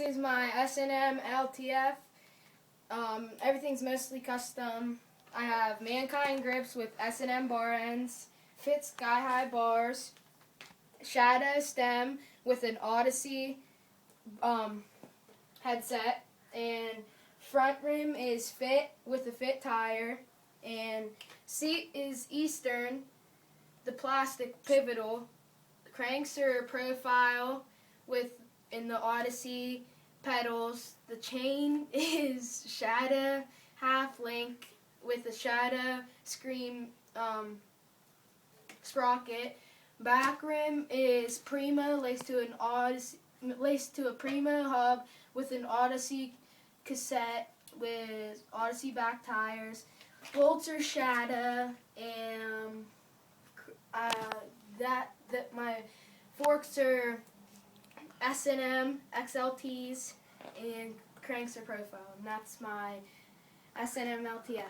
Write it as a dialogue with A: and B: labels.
A: This is my S&M LTF. Everything's mostly custom. I have Mankind grips with S&M bar ends, Fit Sky High bars, Shadow stem with an Odyssey headset, and front rim is Fit with a Fit tire, and seat is Eastern, the plastic pivotal. The cranks are profile with in the Odyssey pedals. The chain is Shadow half link with a Shadow Scream sprocket. Back rim is Primo laced to a Primo hub with an Odyssey cassette with Odyssey back tires. Bolts are Shadow, and my forks are S&M XLTs, and cranks are profile, and that's my S&M LTF.